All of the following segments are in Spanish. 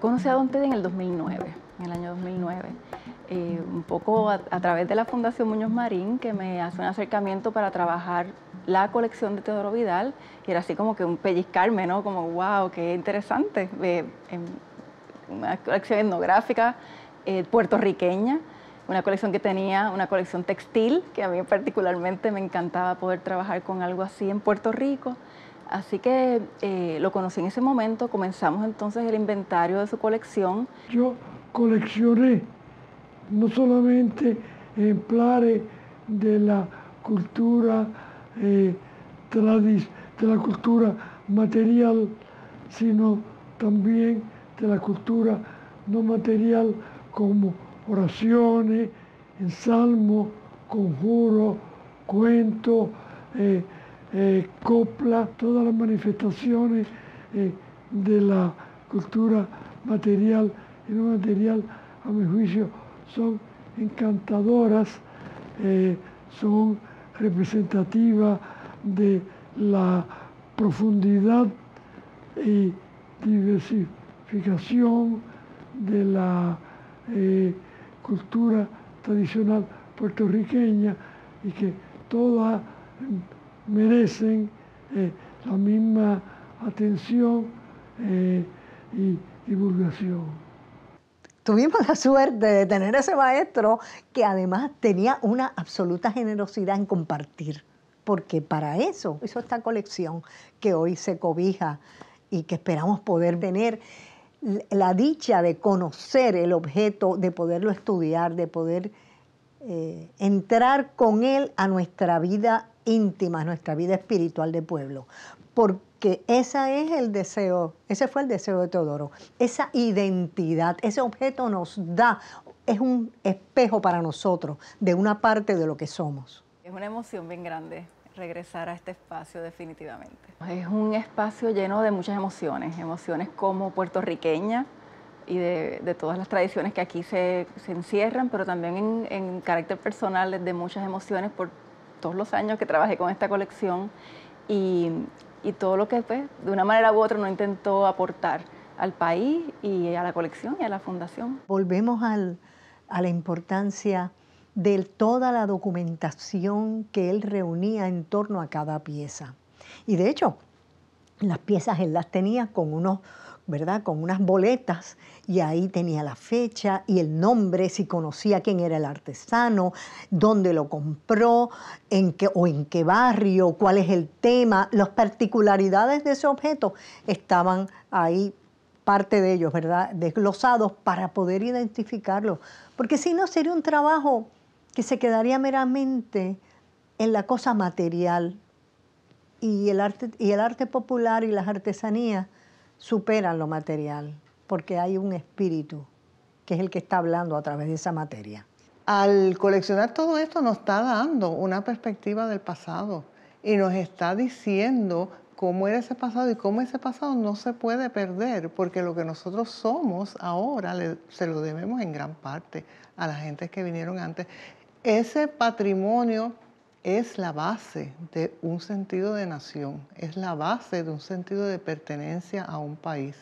conocí a Don Teddy en el 2009, en el año 2009. Un poco a través de la Fundación Muñoz Marín, que me hace un acercamiento para trabajar la colección de Teodoro Vidal, y era así como que un pellizcarme, ¿no? Como, wow, qué interesante. Una colección etnográfica puertorriqueña, una colección que tenía una colección textil, que a mí particularmente me encantaba poder trabajar con algo así en Puerto Rico. Así que lo conocí en ese momento, comenzamos entonces el inventario de su colección. Yo coleccioné no solamente ejemplares de la cultura de la cultura material, sino también de la cultura no material, como oraciones, salmos, conjuros, cuentos, copla, todas las manifestaciones de la cultura material y no material, a mi juicio, son encantadoras, son representativas de la profundidad y diversificación de la cultura tradicional puertorriqueña, y que todas merecen la misma atención y divulgación. Tuvimos la suerte de tener ese maestro que además tenía una absoluta generosidad en compartir, porque para eso hizo esta colección que hoy se cobija y que esperamos poder tener la dicha de conocer el objeto, de poderlo estudiar, de poder entrar con él a nuestra vida íntima, a nuestra vida espiritual de pueblo. Porque ese es el deseo, ese fue el deseo de Teodoro, esa identidad, ese objeto nos da, es un espejo para nosotros de una parte de lo que somos. Es una emoción bien grande regresar a este espacio definitivamente. Es un espacio lleno de muchas emociones, emociones como puertorriqueña y de todas las tradiciones que aquí se encierran, pero también en carácter personal de muchas emociones por todos los años que trabajé con esta colección y todo lo que pues, de una manera u otra uno intentó aportar al país y a la colección y a la fundación. Volvemos a la importancia de toda la documentación que él reunía en torno a cada pieza. Y de hecho, las piezas él las tenía con unos, ¿verdad?, con unas boletas, y ahí tenía la fecha y el nombre, si conocía quién era el artesano, dónde lo compró, en qué barrio, cuál es el tema, las particularidades de ese objeto estaban ahí, parte de ellos, ¿verdad?, desglosados para poder identificarlo. Porque si no, sería un trabajo que se quedaría meramente en la cosa material. Y el arte popular y las artesanías superan lo material, porque hay un espíritu que es el que está hablando a través de esa materia. Al coleccionar todo esto nos está dando una perspectiva del pasado y nos está diciendo cómo era ese pasado y cómo ese pasado no se puede perder, porque lo que nosotros somos ahora se lo debemos en gran parte a las gentes que vinieron antes. Ese patrimonio es la base de un sentido de nación, es la base de un sentido de pertenencia a un país.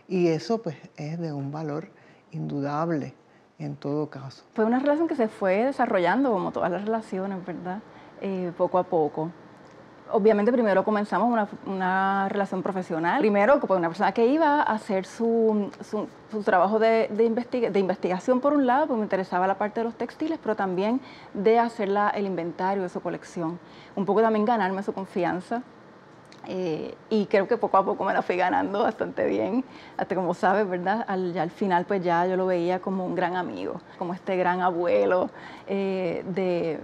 Y eso pues es de un valor indudable en todo caso. Fue una relación que se fue desarrollando como todas las relaciones, ¿verdad? Poco a poco. Obviamente primero comenzamos una relación profesional. Primero con una persona que iba a hacer su trabajo de investigación por un lado, porque me interesaba la parte de los textiles, pero también de hacer el inventario de su colección. Un poco también ganarme su confianza. Y creo que poco a poco me la fui ganando bastante bien, hasta como sabes, ¿verdad? Ya al final pues ya yo lo veía como un gran amigo, como este gran abuelo, de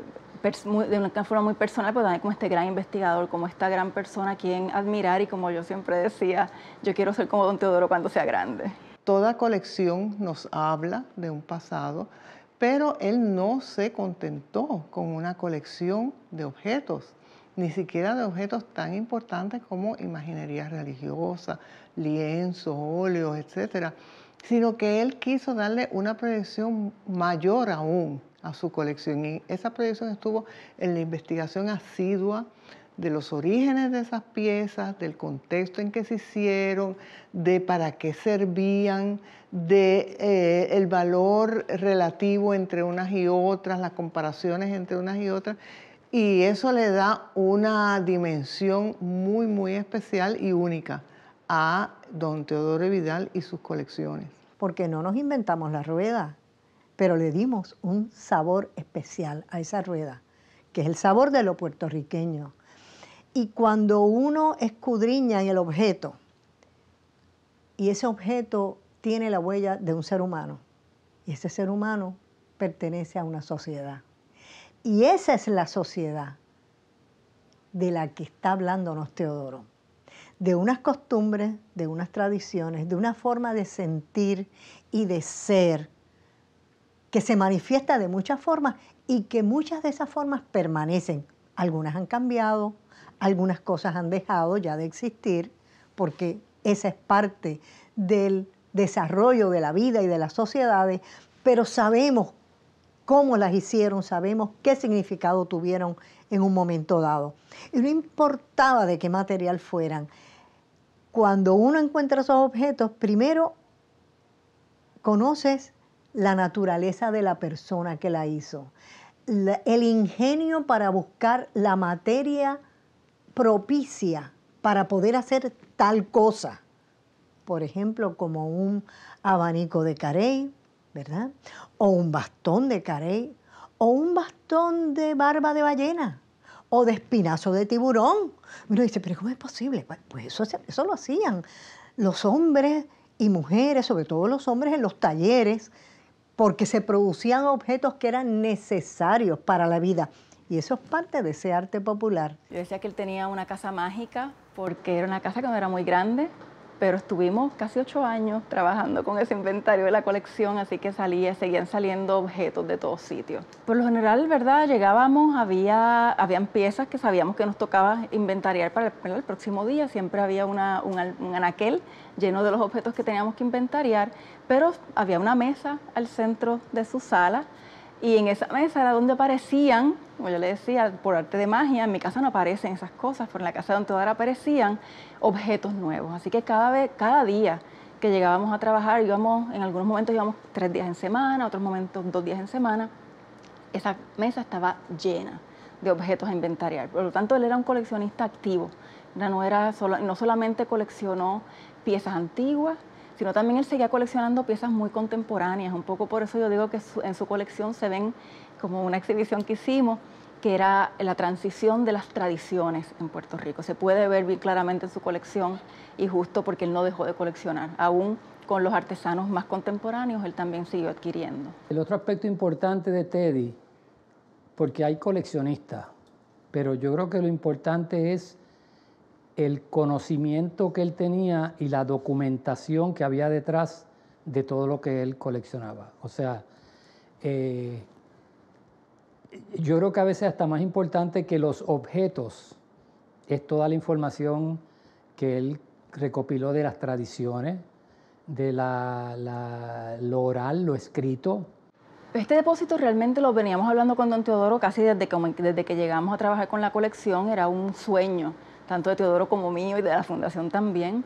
una forma muy personal, pero también como este gran investigador, como esta gran persona a quien admirar, y como yo siempre decía, yo quiero ser como don Teodoro cuando sea grande. Toda colección nos habla de un pasado, pero él no se contentó con una colección de objetos, ni siquiera de objetos tan importantes como imaginería religiosa, lienzos, óleos, etcétera, sino que él quiso darle una proyección mayor aún a su colección, y esa proyección estuvo en la investigación asidua de los orígenes de esas piezas, del contexto en que se hicieron, de para qué servían, de el valor relativo entre unas y otras, las comparaciones entre unas y otras, y eso le da una dimensión muy, muy especial y única a don Teodoro Vidal y sus colecciones. Porque no nos inventamos la rueda, pero le dimos un sabor especial a esa rueda, que es el sabor de lo puertorriqueño. Y cuando uno escudriña en el objeto, y ese objeto tiene la huella de un ser humano, y ese ser humano pertenece a una sociedad. Y esa es la sociedad de la que está hablándonos Teodoro, de unas costumbres, de unas tradiciones, de una forma de sentir y de ser que se manifiesta de muchas formas y que muchas de esas formas permanecen. Algunas han cambiado, algunas cosas han dejado ya de existir, porque esa es parte del desarrollo de la vida y de las sociedades, pero sabemos cómo las hicieron, sabemos qué significado tuvieron en un momento dado. Y no importaba de qué material fueran. Cuando uno encuentra esos objetos, primero conoces la naturaleza de la persona que la hizo, el ingenio para buscar la materia propicia para poder hacer tal cosa. Por ejemplo, como un abanico de Carey, ¿verdad? O un bastón de Carey, o un bastón de barba de ballena, o de espinazo de tiburón. Uno dice, pero ¿cómo es posible? Pues eso lo hacían los hombres y mujeres, sobre todo los hombres en los talleres, porque se producían objetos que eran necesarios para la vida. Y eso es parte de ese arte popular. Yo decía que él tenía una casa mágica porque era una casa que no era muy grande, pero estuvimos casi 8 años trabajando con ese inventario de la colección, así que seguían saliendo objetos de todos sitios. Por lo general, ¿verdad? Llegábamos, habían piezas que sabíamos que nos tocaba inventariar para el próximo día, siempre había un anaquel lleno de los objetos que teníamos que inventariar, pero había una mesa al centro de su sala, y en esa mesa era donde aparecían, como yo le decía, por arte de magia, en mi casa no aparecen esas cosas, pero en la casa de don Teodoro aparecían objetos nuevos. Así que cada día que llegábamos a trabajar, en algunos momentos íbamos 3 días en semana, otros momentos 2 días en semana, esa mesa estaba llena de objetos a inventariar. Por lo tanto, él era un coleccionista activo. No solamente coleccionó piezas antiguas, sino también él seguía coleccionando piezas muy contemporáneas. Un poco por eso yo digo que en su colección se ven como una exhibición que hicimos, que era la transición de las tradiciones en Puerto Rico. Se puede ver bien claramente en su colección, y justo porque él no dejó de coleccionar. Aún con los artesanos más contemporáneos, él también siguió adquiriendo. El otro aspecto importante de Teddy, porque hay coleccionistas, pero yo creo que lo importante es el conocimiento que él tenía y la documentación que había detrás de todo lo que él coleccionaba. O sea, yo creo que a veces hasta más importante que los objetos es toda la información que él recopiló de las tradiciones, de lo oral, lo escrito. Este depósito realmente lo veníamos hablando con don Teodoro casi desde que llegamos a trabajar con la colección. Era un sueño, tanto de Teodoro como mío y de la Fundación también,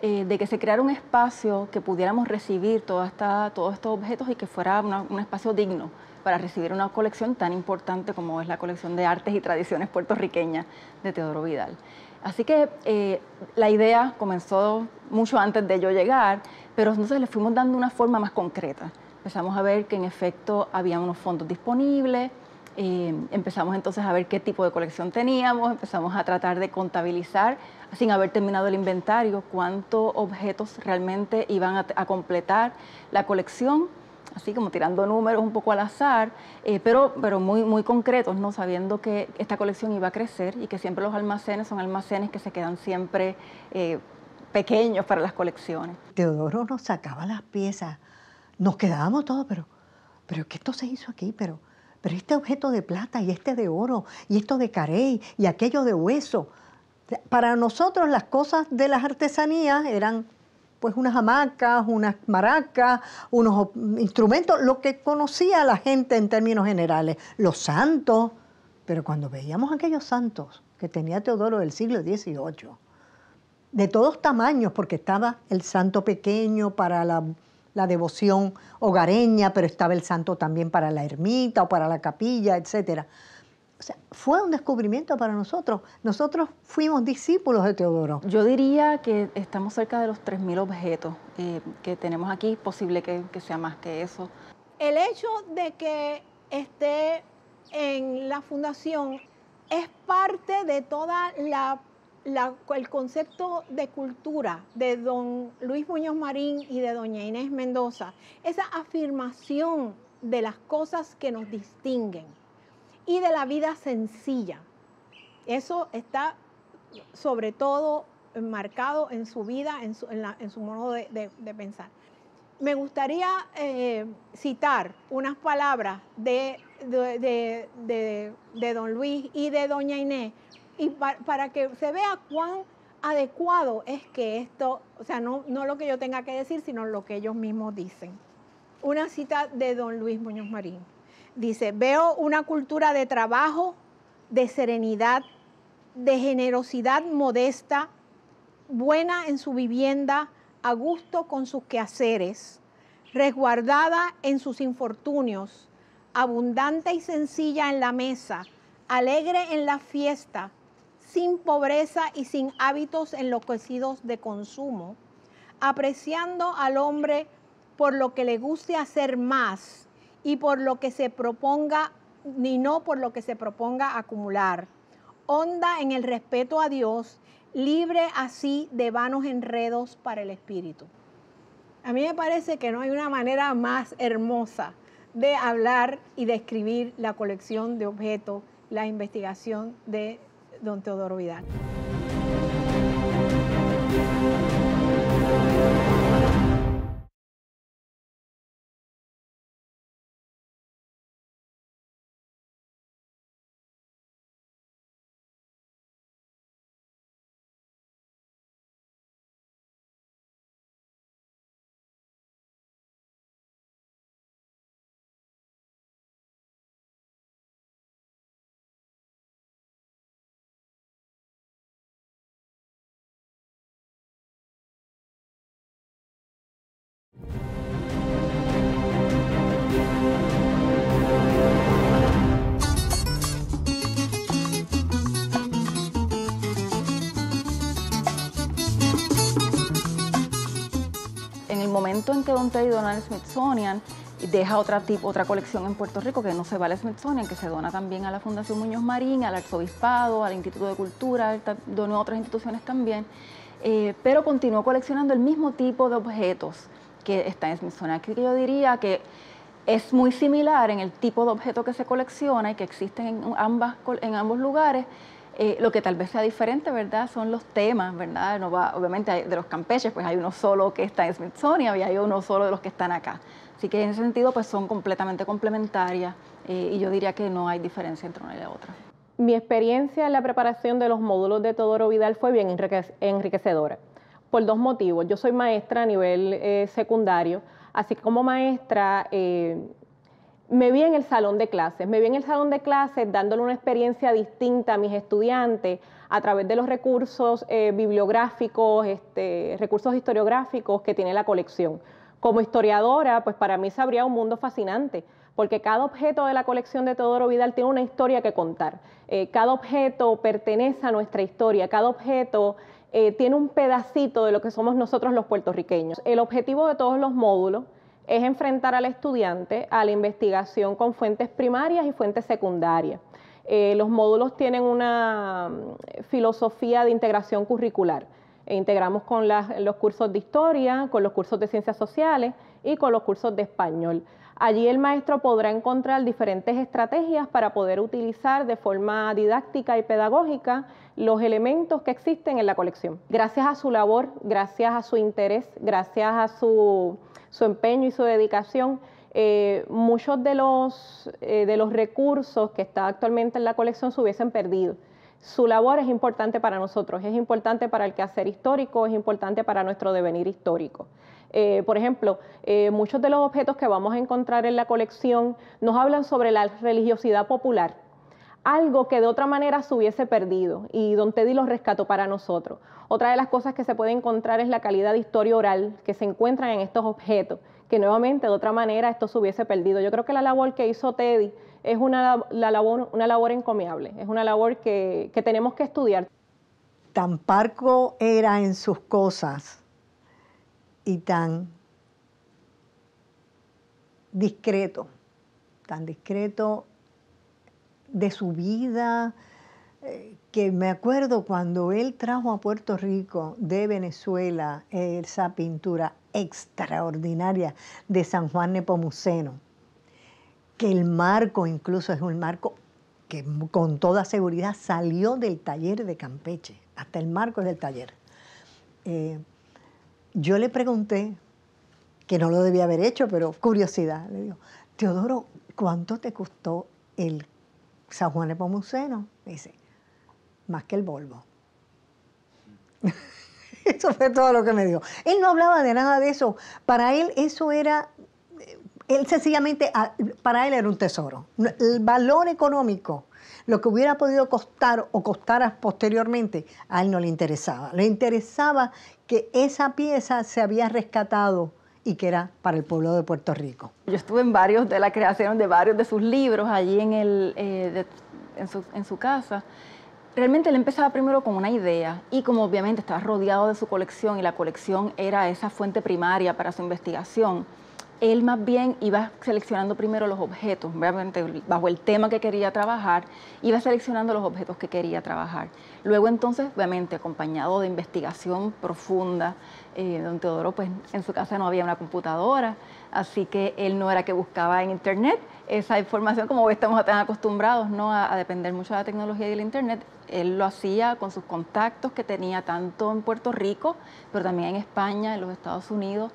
de que se creara un espacio que pudiéramos recibir todos estos objetos y que fuera un espacio digno para recibir una colección tan importante como es la colección de artes y tradiciones puertorriqueñas de Teodoro Vidal. Así que la idea comenzó mucho antes de yo llegar, pero entonces le fuimos dando una forma más concreta. Empezamos a ver que en efecto había unos fondos disponibles, empezamos entonces a ver qué tipo de colección teníamos, empezamos a tratar de contabilizar, sin haber terminado el inventario, cuántos objetos realmente iban a completar la colección, así como tirando números un poco al azar, pero muy, muy concretos, ¿no? Sabiendo que esta colección iba a crecer y que siempre los almacenes son almacenes que se quedan siempre pequeños para las colecciones. Teodoro nos sacaba las piezas, nos quedábamos todos, pero ¿qué esto se hizo aquí? Pero este objeto de plata y este de oro y esto de carey y aquello de hueso. Para nosotros las cosas de las artesanías eran pues unas hamacas, unas maracas, unos instrumentos, lo que conocía la gente en términos generales, los santos. Pero cuando veíamos aquellos santos que tenía Teodoro del siglo XVIII, de todos tamaños, porque estaba el santo pequeño para la devoción hogareña, pero estaba el santo también para la ermita o para la capilla, etc. O sea, fue un descubrimiento para nosotros. Nosotros fuimos discípulos de Teodoro. Yo diría que estamos cerca de los 3.000 objetos que tenemos aquí, posible que sea más que eso. El hecho de que esté en la fundación es parte de toda el concepto de cultura de don Luis Muñoz Marín y de doña Inés Mendoza, esa afirmación de las cosas que nos distinguen y de la vida sencilla. Eso está sobre todo marcado en su vida, en su modo de pensar. Me gustaría citar unas palabras de don Luis y de doña Inés, y para que se vea cuán adecuado es que esto, o sea, no lo que yo tenga que decir, sino lo que ellos mismos dicen. Una cita de don Luis Muñoz Marín. Dice: veo una cultura de trabajo, de serenidad, de generosidad modesta, buena en su vivienda, a gusto con sus quehaceres, resguardada en sus infortunios, abundante y sencilla en la mesa, alegre en la fiesta, sin pobreza y sin hábitos enloquecidos de consumo, apreciando al hombre por lo que le guste hacer más y por lo que se proponga, ni no por lo que se proponga acumular, honda en el respeto a Dios, libre así de vanos enredos para el espíritu. A mí me parece que no hay una manera más hermosa de hablar y de escribir la colección de objetos, la investigación de don Teodoro Vidal. En el momento en que don Teddy dona al Smithsonian, deja otra colección en Puerto Rico que no se va al Smithsonian, que se dona también a la Fundación Muñoz Marín, al Arzobispado, al Instituto de Cultura, donó a otras instituciones también, pero continuó coleccionando el mismo tipo de objetos que está en Smithsonian. Aquí yo diría que es muy similar en el tipo de objeto que se colecciona y que existen en ambos lugares. Lo que tal vez sea diferente, ¿verdad?, son los temas, ¿verdad? Obviamente de los campeches, pues hay uno solo que está en Smithsonian y hay uno solo de los que están acá. Así que en ese sentido, pues son completamente complementarias y yo diría que no hay diferencia entre una y la otra. Mi experiencia en la preparación de los módulos de Teodoro Vidal fue bien enriquecedora, por dos motivos. Yo soy maestra a nivel secundario, así que como maestra me vi en el salón de clases, dándole una experiencia distinta a mis estudiantes a través de los recursos bibliográficos, recursos historiográficos que tiene la colección. Como historiadora, pues para mí se abría un mundo fascinante, porque cada objeto de la colección de Teodoro Vidal tiene una historia que contar. Cada objeto pertenece a nuestra historia, cada objeto tiene un pedacito de lo que somos nosotros los puertorriqueños. El objetivo de todos los módulos es enfrentar al estudiante a la investigación con fuentes primarias y fuentes secundarias. Los módulos tienen una filosofía de integración curricular. Integramos con los cursos de historia, con los cursos de ciencias sociales y con los cursos de español. Allí el maestro podrá encontrar diferentes estrategias para poder utilizar de forma didáctica y pedagógica los elementos que existen en la colección. Gracias a su labor, gracias a su interés, gracias a su empeño y su dedicación, muchos de los recursos que están actualmente en la colección se hubiesen perdido. Su labor es importante para nosotros, es importante para el quehacer histórico, es importante para nuestro devenir histórico. Por ejemplo, muchos de los objetos que vamos a encontrar en la colección nos hablan sobre la religiosidad popular. algo que de otra manera se hubiese perdido, y don Teddy lo rescató para nosotros. Otra de las cosas que se puede encontrar es la calidad de historia oral que se encuentra en estos objetos, que nuevamente de otra manera esto se hubiese perdido. Yo creo que la labor que hizo Teddy es una labor encomiable, es una labor que tenemos que estudiar. Tan parco era en sus cosas y tan discreto de su vida, que me acuerdo cuando él trajo a Puerto Rico de Venezuela esa pintura extraordinaria de San Juan Nepomuceno, que el marco incluso es un marco que con toda seguridad salió del taller de Campeche, hasta el marco es del taller. Yo le pregunté, que no lo debía haber hecho, pero curiosidad, le digo, Teodoro, ¿cuánto te costó el San Juan Nepomuceno? Me dice, más que el Volvo. Eso fue todo lo que me dijo. Él no hablaba de nada de eso. Para él eso era, él sencillamente, para él era un tesoro. El valor económico, lo que hubiera podido costar o costara posteriormente, a él no le interesaba. Le interesaba que esa pieza se había rescatado y que era para el pueblo de Puerto Rico. Yo estuve en varios de la creación de varios de sus libros allí en su casa. Realmente él empezaba primero con una idea y como obviamente estaba rodeado de su colección y la colección era esa fuente primaria para su investigación, él más bien iba seleccionando primero los objetos, obviamente bajo el tema que quería trabajar, iba seleccionando los objetos que quería trabajar. Luego entonces, obviamente, acompañado de investigación profunda, don Teodoro, pues en su casa no había una computadora, así que él no era que buscaba en internet esa información, como estamos tan acostumbrados, ¿no?, a depender mucho de la tecnología y del internet. Él lo hacía con sus contactos que tenía tanto en Puerto Rico, pero también en España, en los Estados Unidos,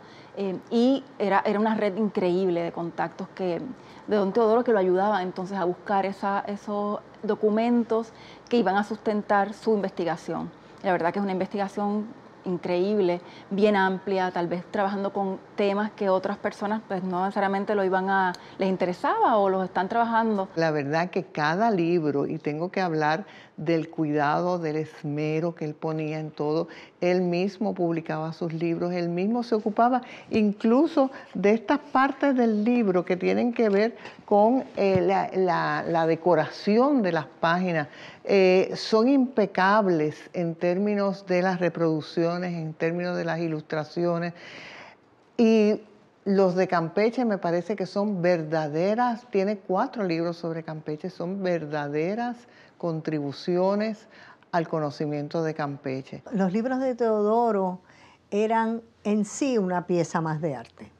y era una red increíble de contactos de don Teodoro que lo ayudaban entonces a buscar esos documentos que iban a sustentar su investigación. La verdad que es una investigación increíble, bien amplia, tal vez trabajando con temas que otras personas pues no necesariamente les interesaba o los están trabajando. La verdad que cada libro, y tengo que hablar del cuidado, del esmero que él ponía en todo, él mismo publicaba sus libros, él mismo se ocupaba incluso de estas partes del libro que tienen que ver con la decoración de las páginas. Son impecables en términos de las reproducciones, en términos de las ilustraciones. Y los de Campeche me parece que son verdaderas, tiene 4 libros sobre Campeche, son verdaderas contribuciones al conocimiento de Campeche. Los libros de Teodoro eran en sí una pieza más de arte.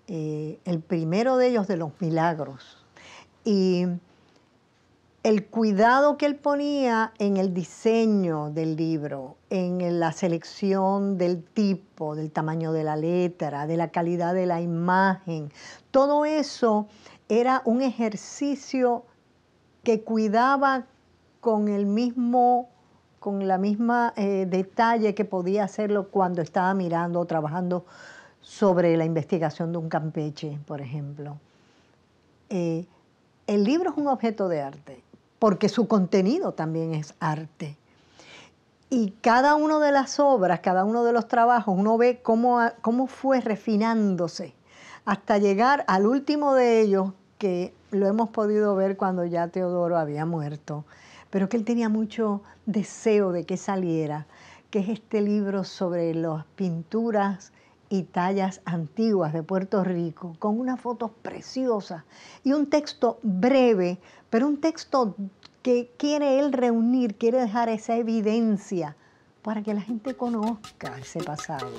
El primero de ellos de los milagros. Y el cuidado que él ponía en el diseño del libro, en la selección del tipo, del tamaño de la letra, de la calidad de la imagen, todo eso era un ejercicio que cuidaba con la misma detalle que podía hacerlo cuando estaba mirando o trabajando sobre la investigación de un Campeche, por ejemplo. El libro es un objeto de arte, porque su contenido también es arte. Y cada una de las obras, cada uno de los trabajos, uno ve cómo fue refinándose hasta llegar al último de ellos, que lo hemos podido ver cuando ya Teodoro había muerto, pero que él tenía mucho deseo de que saliera, que es este libro sobre las pinturas y tallas antiguas de Puerto Rico, con unas fotos preciosas y un texto breve, pero un texto que quiere él reunir, quiere dejar esa evidencia para que la gente conozca ese pasado.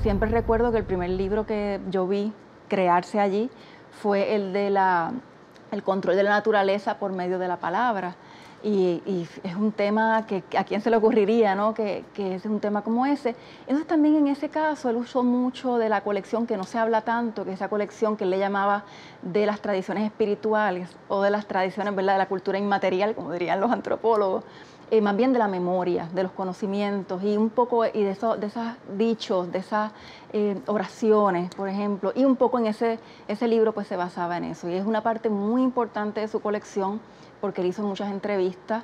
Siempre recuerdo que el primer libro que yo vi crearse allí fue el de el control de la naturaleza por medio de la palabra. Y es un tema que a quién se le ocurriría, ¿no? Que es un tema como ese. Entonces también en ese caso él usó mucho de la colección que no se habla tanto, que esa colección que él le llamaba de las tradiciones espirituales o de las tradiciones, ¿verdad?, de la cultura inmaterial, como dirían los antropólogos, más bien de la memoria, de los conocimientos y un poco y de esos dichos, de esas oraciones, por ejemplo, y un poco en ese libro pues se basaba en eso. Y es una parte muy importante de su colección porque él hizo muchas entrevistas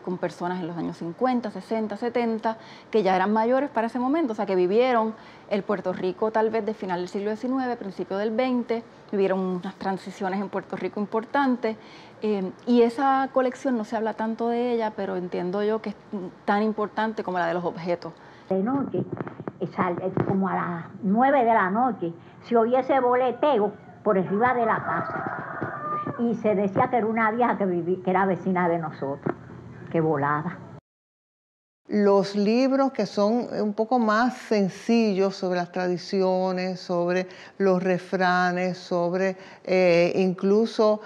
con personas en los años 50, 60, 70, que ya eran mayores para ese momento, o sea, que vivieron el Puerto Rico tal vez de final del siglo XIX, principio del XX, vivieron unas transiciones en Puerto Rico importantes, y esa colección no se habla tanto de ella, pero entiendo yo que es tan importante como la de los objetos. De noche, como a las 9 de la noche, se oía ese boleteo por arriba de la casa. Y se decía que era una vieja que era vecina de nosotros, que volaba. Los libros que son un poco más sencillos sobre las tradiciones, sobre los refranes, sobre incluso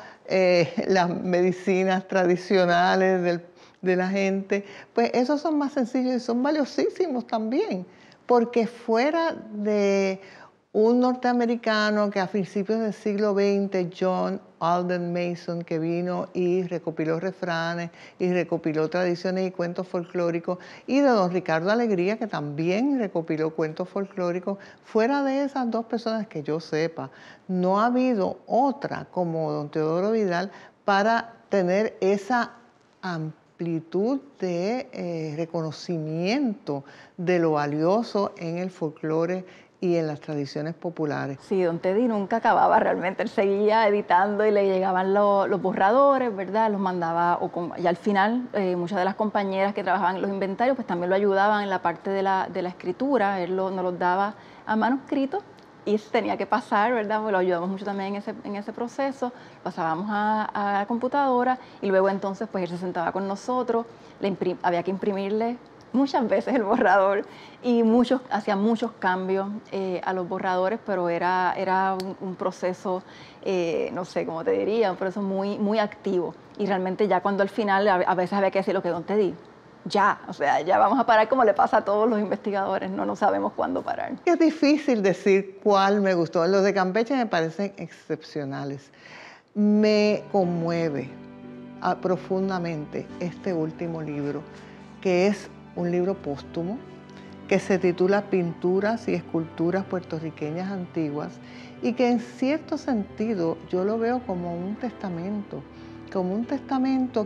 las medicinas tradicionales de la gente, pues esos son más sencillos y son valiosísimos también, porque fuera de un norteamericano que a principios del siglo XX, John Alden Mason, que vino y recopiló refranes y recopiló tradiciones y cuentos folclóricos, y de don Ricardo Alegría, que también recopiló cuentos folclóricos, fuera de esas dos personas que yo sepa, no ha habido otra como don Teodoro Vidal para tener esa amplitud de reconocimiento de lo valioso en el folclore y en las tradiciones populares. Sí, don Teddy nunca acababa realmente, él seguía editando y le llegaban los borradores, ¿verdad? Los mandaba, y al final muchas de las compañeras que trabajaban en los inventarios pues también lo ayudaban en la parte de la escritura, él nos los daba a manuscrito y tenía que pasar, ¿verdad? Pues lo ayudamos mucho también en ese proceso, pasábamos a la computadora y luego entonces pues él se sentaba con nosotros, había que imprimirle muchas veces el borrador y hacía muchos cambios a los borradores, pero era un proceso, no sé cómo te diría, un proceso muy, muy activo. Y realmente ya cuando al final a veces había que decir lo que don te di, ya, o sea, ya vamos a parar como le pasa a todos los investigadores, no sabemos cuándo parar. Es difícil decir cuál me gustó. Los de Campeche me parecen excepcionales. Me conmueve profundamente este último libro, que es un libro póstumo que se titula Pinturas y Esculturas Puertorriqueñas Antiguas y que en cierto sentido yo lo veo como un testamento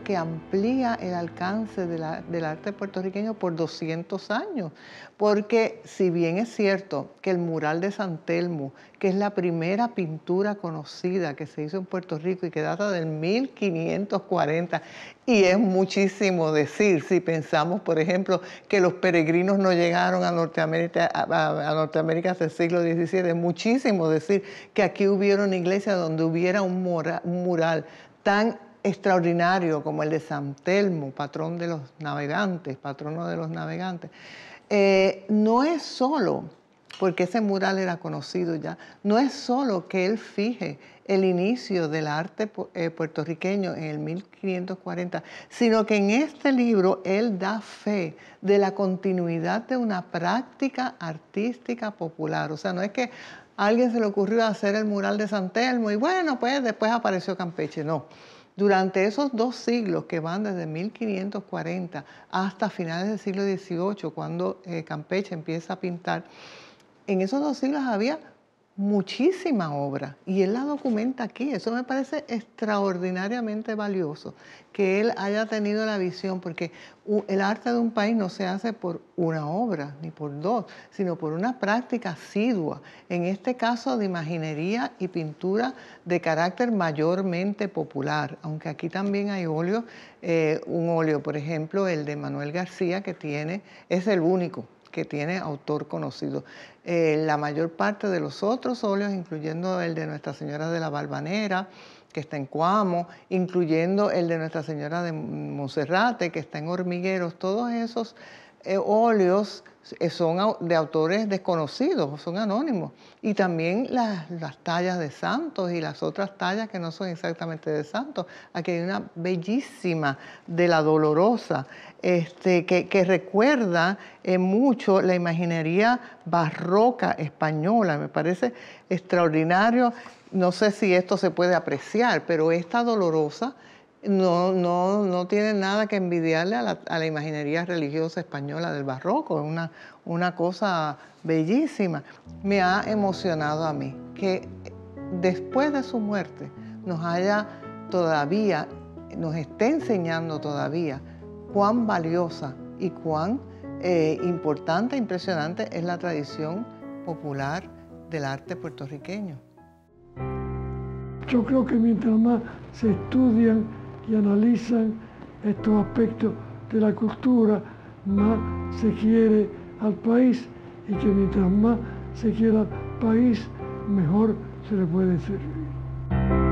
que amplía el alcance del arte puertorriqueño por 200 años. Porque si bien es cierto que el mural de San Telmo, que es la primera pintura conocida que se hizo en Puerto Rico y que data del 1540, y es muchísimo decir, si pensamos, por ejemplo, que los peregrinos no llegaron a Norteamérica hasta el siglo XVII, es muchísimo decir que aquí hubiera una iglesia donde hubiera un mural tan extraordinario como el de San Telmo, patrono de los navegantes. No es solo, porque ese mural era conocido ya, no es solo que él fije el inicio del arte puertorriqueño en el 1540, sino que en este libro él da fe de la continuidad de una práctica artística popular. O sea, no es que a alguien se le ocurrió hacer el mural de San Telmo y bueno, pues después apareció Campeche, no. Durante esos 2 siglos que van desde 1540 hasta finales del siglo XVIII, cuando Campeche empieza a pintar, en esos 2 siglos había muchísima obra y él la documenta aquí. Eso me parece extraordinariamente valioso, que él haya tenido la visión, porque el arte de un país no se hace por una obra ni por 2, sino por una práctica asidua, en este caso de imaginería y pintura de carácter mayormente popular, aunque aquí también hay óleos, un óleo, por ejemplo, el de Manuel García, es el único que tiene autor conocido. La mayor parte de los otros óleos, incluyendo el de Nuestra Señora de la Valvanera, que está en Coamo, incluyendo el de Nuestra Señora de Monserrate, que está en Hormigueros, todos esos óleos son de autores desconocidos, son anónimos. Y también las tallas de santos y las otras tallas que no son exactamente de santos. Aquí hay una bellísima de la Dolorosa, que recuerda mucho la imaginería barroca española. Me parece extraordinario. No sé si esto se puede apreciar, pero esta Dolorosa no tiene nada que envidiarle a la imaginería religiosa española del barroco. Es una cosa bellísima. Me ha emocionado a mí que después de su muerte nos esté enseñando todavía cuán valiosa y cuán importante e impresionante es la tradición popular del arte puertorriqueño. Yo creo que mientras más se estudian y analizan estos aspectos de la cultura, más se quiere al país, y que mientras más se quiera al país, mejor se le puede servir.